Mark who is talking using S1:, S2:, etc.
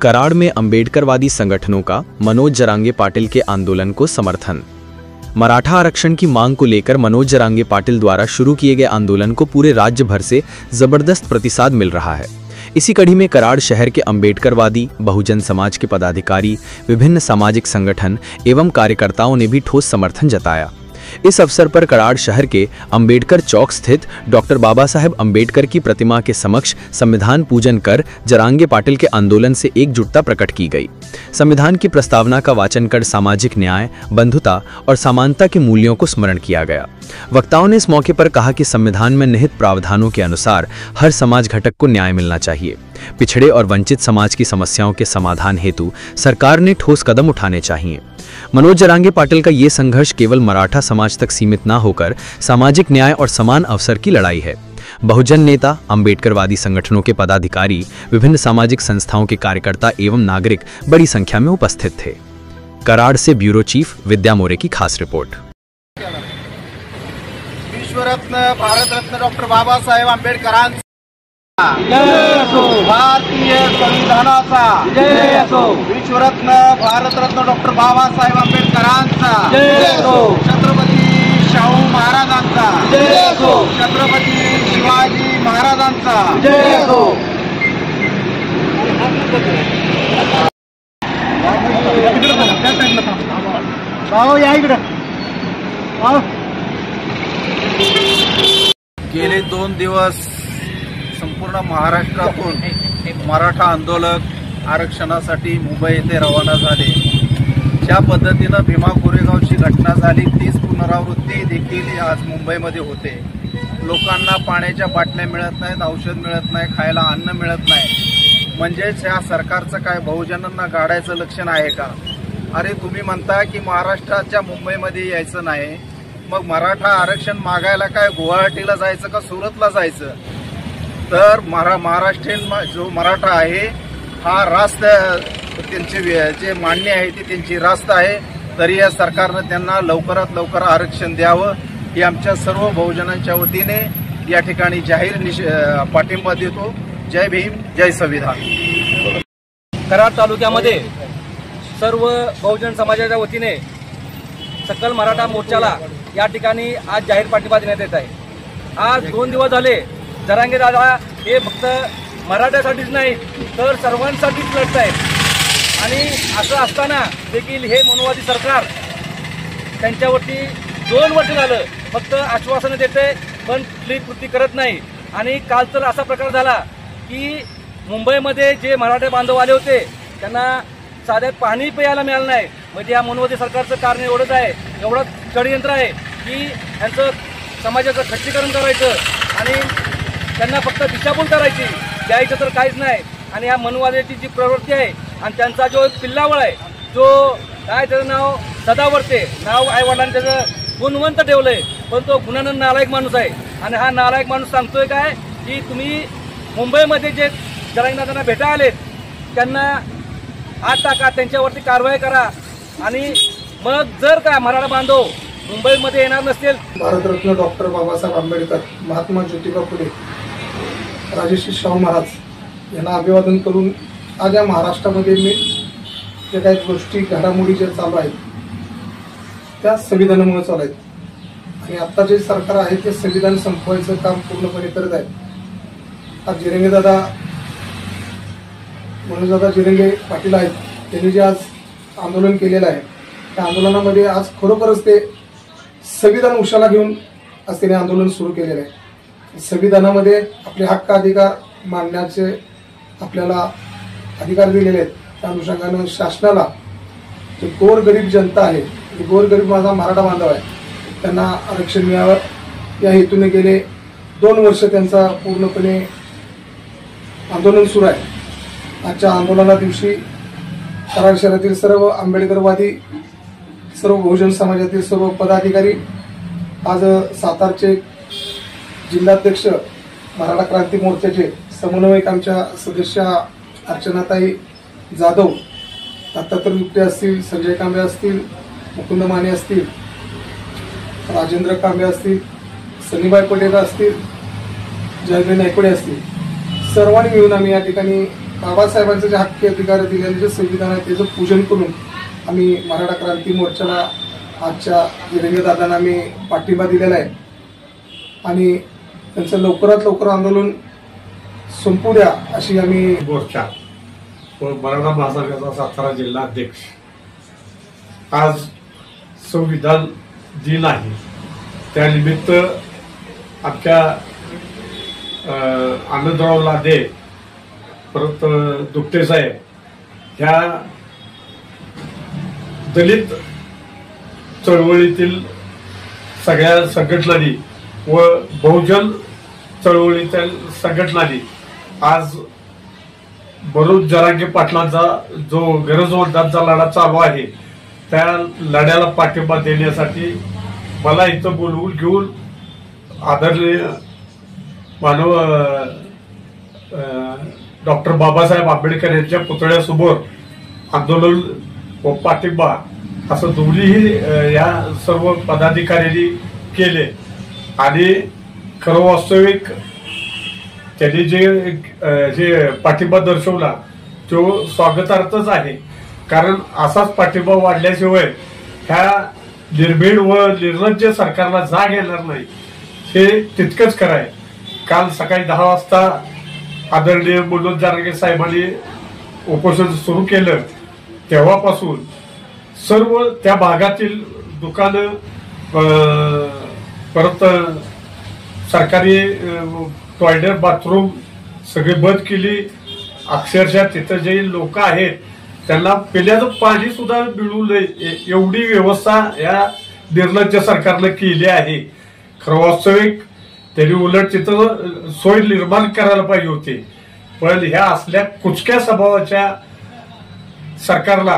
S1: कराड़ में अंबेडकरवादी संगठनों का मनोज जरांगे पाटिल के आंदोलन को समर्थन। मराठा आरक्षण की मांग को लेकर मनोज जरांगे पाटिल द्वारा शुरू किए गए आंदोलन को पूरे राज्य भर से जबरदस्त प्रतिसाद मिल रहा है। इसी कड़ी में कराड़ शहर के अंबेडकरवादी बहुजन समाज के पदाधिकारी, विभिन्न सामाजिक संगठन एवं कार्यकर्ताओं ने भी ठोस समर्थन जताया। इस अवसर पर कराड़ शहर के अंबेडकर चौक स्थित डॉक्टर बाबा साहेब अंबेडकर की प्रतिमा के समक्ष संविधान पूजन कर जरांगे पाटिल के आंदोलन से एकजुटता प्रकट की गई। संविधान की प्रस्तावना का वाचन कर सामाजिक न्याय, बंधुता और समानता के मूल्यों को स्मरण किया गया। वक्ताओं ने इस मौके पर कहा कि संविधान में निहित प्रावधानों के अनुसार हर समाज घटक को न्याय मिलना चाहिए। पिछड़े और वंचित समाज की समस्याओं के समाधान हेतु सरकार ने ठोस कदम उठाने चाहिए। मनोज जरांगे पाटिल का ये संघर्ष केवल मराठा समाज तक सीमित न होकर सामाजिक न्याय और समान अवसर की लड़ाई है। बहुजन नेता, अंबेडकरवादी संगठनों के पदाधिकारी, विभिन्न सामाजिक संस्थाओं के कार्यकर्ता एवं नागरिक बड़ी संख्या में उपस्थित थे। कराड़ से ब्यूरो चीफ विद्या मोरे की खास रिपोर्ट।
S2: विश्वरत्न भारत रत्न डॉक्टर बाबासाहेब आंबेडकरांचा भारतीय संविधानाचा विश्वरत्न भारतरत्न डॉक्टर बाबासाहेब आंबेडकरांचा छत्रपती शाहू महाराजांचा छत्रपती शिवाजी महाराजांचा गेले 2 दिवस संपूर्ण महाराष्ट्रातून मराठा आंदोलक आरक्षणासाठी मुंबई येथे रवाना झाले। ज्या पद्धतीनं भीमा कोरेगावची घटना झाली तीच पुनरावृत्ती देखील आज मुंबईमध्ये होते। लोकांना पाण्याच्या बाटल्या मिळत नाहीत, औषध मिळत नाही, खायला अन्न मिळत नाही। म्हणजेच या सरकारचं काय बहुजनांना गाडायचं लक्षण आहे का? अरे तुम्ही म्हणता की महाराष्ट्राच्या मुंबईमध्ये यायचं नाही, मग मराठा आरक्षण मागायला काय गुवाहाटीला जायचं का सुरतला जायचं? तर महाराष्ट्रीयन जो मराठा आहे हा रास्त त्यांचे जे मान्य आहे ती त्यांची रास्त आहे। तरी या सरकारनं त्यांना लवकरात लवकर आरक्षण द्यावं ही आमच्या सर्व बहुजनांच्या वतीने या ठिकाणी जाहीर पाठिंबा देतो। जय भीम, जय संविधान।
S3: कराड तालुक्यामध्ये सर्व बहुजन समाजाच्या वतीने सकल मराठा मोर्चाला या ठिकाणी आज जाहीर पाठिंबा देण्यात येत आहे। आज 2 दिवस झाले जरांगे दादा हे फक्त मराठ्यासाठीच नाही तर सर्वांसाठीच लढत आहेत आणि असं असताना देखील हे मनोवादी सरकार त्यांच्यावरती 2 वर्ष झालं फक्त आश्वासनं देते पण कुठली कृती करत नाही। आणि काल तर असा प्रकार झाला की मुंबईमध्ये जे मराठे बांधव आले होते त्यांना साधे पाणी प्यायला मिळालं नाही। म्हणजे या मनोवादी सरकारचं कारण एवढंच आहे, एवढं षडयंत्र आहे की यांचं समाजाचं खच्चीकरण करायचं आणि त्यांना फक्त दिशाभूल करायची, द्यायचं तर काहीच नाही। आणि या मनोवाद्याची जी प्रवृत्ती आहे आणि त्यांचा जो पिल्लावळ आहे, जो काय त्याचं नाव सदावर्ते नाव आईवडिलांनी त्याचं गुणवंत ठेवलंय, पण तो गुणानं नालायक माणूस आहे। आणि हा नालायक माणूस सांगतोय काय की तुम्ही मुंबईमध्ये जे जरांगेदादांना भेटा आलेत त्यांना आत टाका, त्यांच्यावरती कारवाई करा आणि मग जर का मराठा बांधव मुंबईमध्ये येणार नसतील।
S2: भारतरत्न डॉक्टर बाबासाहेब आंबेडकर, महात्मा ज्योतिबा फुले, राजर्षी शाहू महाराज यांना अभिवादन करून आज या महाराष्ट्रामध्ये मी जे काही गोष्टी घडामोडी ज्या चालू आहेत त्या संविधानामुळे चालू आहेत आणि आता जे सरकार आहे ते संविधान संपवायचं काम पूर्णपणे करत आहे। आज जिरंगेदादा मनोजदादा जिरंगे पाटील आहेत, त्यांनी जे आज आंदोलन केलेलं आहे त्या आंदोलनामध्ये आज खरोखरच ते संविधान उशाला घेऊन आज त्यांनी आंदोलन सुरू केलेलं आहे। संविधानामध्ये आपले हक्क अधिकार मानण्याचे आपल्याला अधिकार दिलेले आहेत। त्या अनुषंगानं शासनाला जे गोरगरीब जनता आहे, गोरगरीब माझा मराठा बांधव आहे, त्यांना आरक्षण मिळावं या हेतूने गेले 2 वर्ष त्यांचा पूर्णपणे आंदोलन सुरू आहे। आजच्या आंदोलना दिवशी कराड शहरातील सर्व आंबेडकरवादी, सर्व बहुजन समाजातील सर्व पदाधिकारी, आज सातारचे जिल्हाध्यक्ष, मराठा क्रांती मोर्चाचे समन्वयक आमच्या सदस्य अर्चनाताई जाधव, दत्तात्रय गुप्ते असतील, संजय कांबळे असतील, मुकुंद माने असतील, राजेंद्र कांबळे असतील, सनीबाई पटेल असतील, जयदेव नायकोडे असतील, सर्वांनी मिळून आम्ही या ठिकाणी बाबासाहेबांचे जे हक्की अधिकार दिलेले जे संविधान आहे त्याचं पूजन करून आम्ही मराठा क्रांती मोर्चाला आजच्या दादांना आम्ही पाठिंबा दिलेला आहे आणि त्यांचं लवकरात लवकर आंदोलन संपू द्या अशी आम्ही
S4: मोर्चा व मराठा महासंघाचा सातारा जिल्हा अध्यक्ष आज संविधान दिन आहे त्यानिमित्त आमच्या आनंदराव लादे परत दुपटे साहेब ह्या दलित चळवळीतील सगळ्या संघटनांनी व बहुजन चळवळीतील संघटनांनी आज मनोज जरांगे पाटलांचा जो गरजवंतांचा लढा चालू आहे त्या लढ्याला पाठिंबा देण्यासाठी मला इथं बोलवून घेऊन आदरणीय मानव डॉक्टर बाबासाहेब आंबेडकर यांच्या पुतळ्यासमोर आंदोलन व पाठिंबा असं दोन्हीही या सर्व पदाधिकाऱ्यांनी केले आणि खरं वास्तविक त्यांनी जे पाठिंबा दर्शवला तो स्वागतार्थच आहे कारण असाच पाठिंबा वाढल्याशिवाय ह्या निर्भीड व निर्लज्ज सरकारला जाग येणार नाही हे तितकंच खरं आहे. काल सकाळी 10 वाजता आदरणीय मनोज जरांगे साहेबांनी उपोषण सुरू केलं तेव्हापासून सर्व त्या भागातील दुकानं परत सरकारी टॉयलेट बाथरूम सगळे बंद केली. अक्षरशः तिथं जे लोक आहेत त्यांना पिण्याचं पाणी सुद्धा मिळू नये एवढी व्यवस्था या निर्लज्ज सरकारनं केली आहे. खरं वास्तविक त्यांनी उलट तिथं सोय निर्माण करायला पाहिजे होते पण ह्या असल्या कुचक्या स्वभावाच्या सरकारला